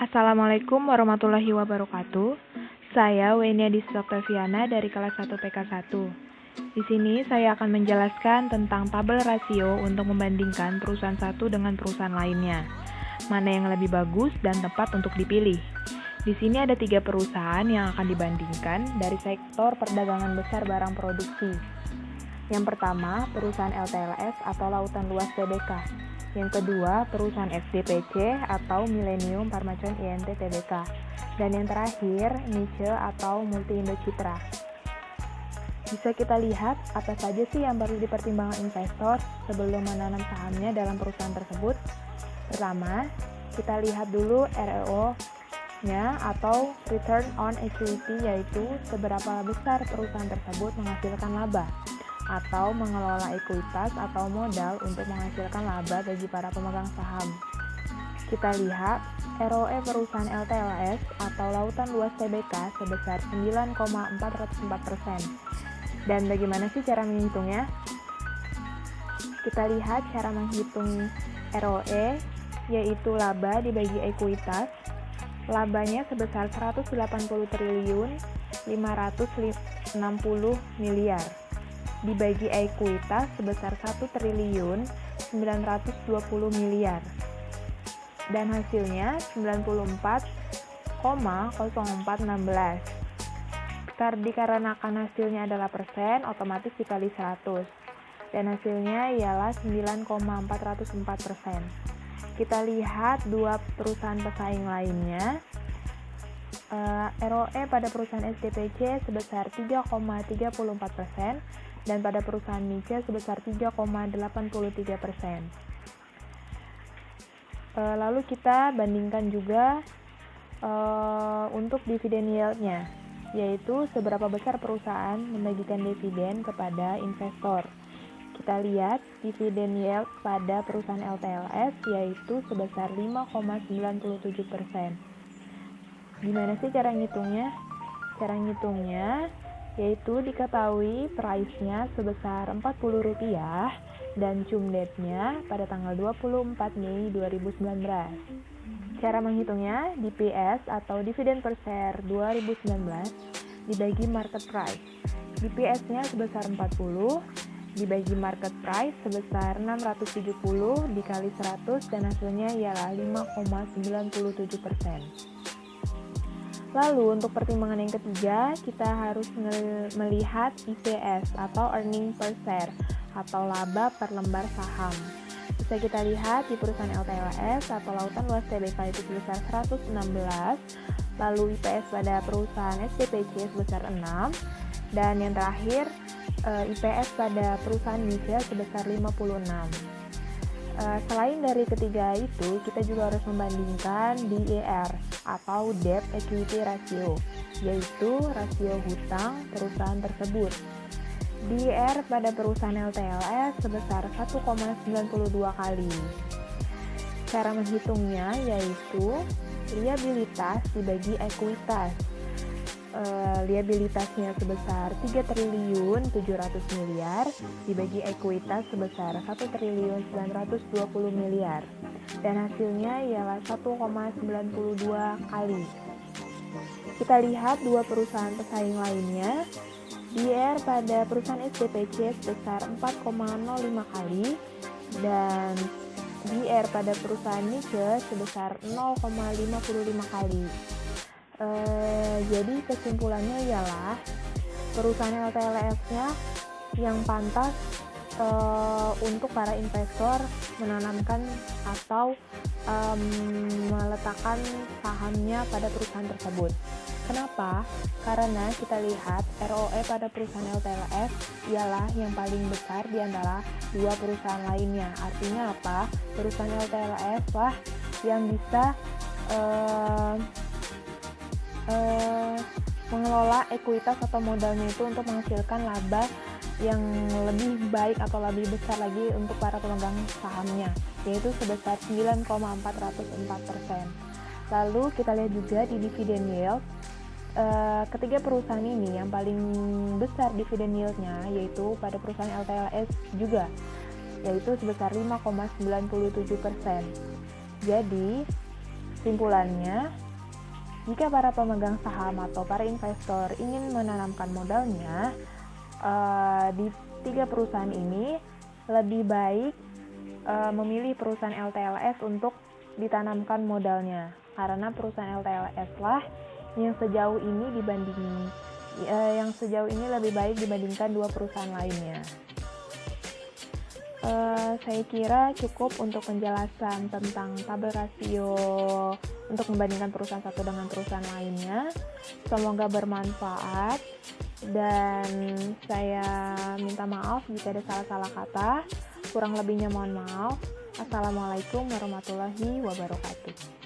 Assalamualaikum warahmatullahi wabarakatuh. Saya Wenia Oktaviana dari kelas 1 PK1. Di sini saya akan menjelaskan tentang tabel rasio untuk membandingkan perusahaan satu dengan perusahaan lainnya. Mana yang lebih bagus dan tepat untuk dipilih. Di sini ada 3 perusahaan yang akan dibandingkan dari sektor perdagangan besar barang produksi. Yang pertama, perusahaan LTLS atau Lautan Luas Tbk. Yang kedua, perusahaan SDPC atau Millennium Pharmacon INT Tbk. Dan yang terakhir, Niche atau Multi Indo Citra. Bisa kita lihat apa saja sih yang perlu dipertimbangkan investor sebelum menanam sahamnya dalam perusahaan tersebut. Pertama, kita lihat dulu ROE-nya atau Return on Equity, yaitu seberapa besar perusahaan tersebut menghasilkan laba atau mengelola ekuitas atau modal untuk menghasilkan laba bagi para pemegang saham. Kita lihat ROE perusahaan LTLS atau Lautan Luas Tbk sebesar 9,404%. Dan bagaimana sih cara menghitungnya? Kita lihat cara menghitung ROE, yaitu laba dibagi ekuitas. Labanya sebesar 180 triliun 560 miliar. Dibagi ekuitas sebesar 1 triliun 920 miliar. Dan hasilnya 94,0416. Dikarenakan hasilnya adalah persen, otomatis dikali 100. Dan hasilnya ialah 9,404%. Kita lihat dua perusahaan pesaing lainnya. ROE pada perusahaan SDPC sebesar 3,34%. Dan pada perusahaan Niche sebesar 3,83%. Lalu kita bandingkan juga untuk dividen yield-nya, yaitu seberapa besar perusahaan membagikan dividen kepada investor. Kita lihat dividen yield pada perusahaan LTLS yaitu sebesar 5,97%. Gimana sih cara ngitungnya? Cara ngitungnya yaitu diketahui price-nya sebesar Rp40 dan cum date-nya pada tanggal 24 Mei 2019. Cara menghitungnya DPS atau Dividend per Share 2019 dibagi market price. DPS-nya sebesar 40 dibagi market price sebesar 670 dikali 100 dan hasilnya ialah 5,97%. Lalu untuk pertimbangan yang ketiga, kita harus melihat EPS atau Earning per Share atau laba per lembar saham. Bisa kita lihat di perusahaan LTLS atau Lautan Luas Tbk itu sebesar 116, lalu IPS pada perusahaan SDPC sebesar 6, dan yang terakhir IPS pada perusahaan Niche sebesar 56. Selain dari ketiga itu, kita juga harus membandingkan DER atau Debt Equity Ratio, yaitu rasio hutang perusahaan tersebut. DER pada perusahaan LTLS sebesar 1,92 kali. Cara menghitungnya yaitu liabilitas dibagi ekuitas. Liabilitasnya sebesar 3 triliun 700 miliar dibagi ekuitas sebesar 1 triliun 920 miliar dan hasilnya ialah 1,92 kali. Kita lihat dua perusahaan pesaing lainnya. DER pada perusahaan SDPC sebesar 4,05 kali dan DER pada perusahaan Niche sebesar 0,55 kali. Jadi kesimpulannya ialah perusahaan LTLS-nya yang pantas untuk para investor menanamkan atau meletakkan sahamnya pada perusahaan tersebut. Kenapa? Karena kita lihat ROE pada perusahaan LTLS ialah yang paling besar di antara dua perusahaan lainnya. Artinya apa? Perusahaan LTLS lah yang bisa mengelola ekuitas atau modalnya itu untuk menghasilkan laba yang lebih baik atau lebih besar lagi untuk para pemegang sahamnya, yaitu sebesar 9,404%. Lalu kita lihat juga di dividen yield. Ketiga perusahaan ini yang paling besar dividen yield-nya yaitu pada perusahaan LTLS juga, yaitu sebesar 5,97%. Jadi Kesimpulannya, jika para pemegang saham atau para investor ingin menanamkan modalnya di 3 perusahaan ini, lebih baik memilih perusahaan LTLS untuk ditanamkan modalnya, karena perusahaan LTLS lah yang sejauh ini lebih baik dibandingkan 2 perusahaan lainnya. Saya kira cukup untuk penjelasan tentang tabel rasio untuk membandingkan perusahaan satu dengan perusahaan lainnya. Semoga bermanfaat dan saya minta maaf jika ada salah-salah kata. Kurang lebihnya mohon maaf. Assalamualaikum warahmatullahi wabarakatuh.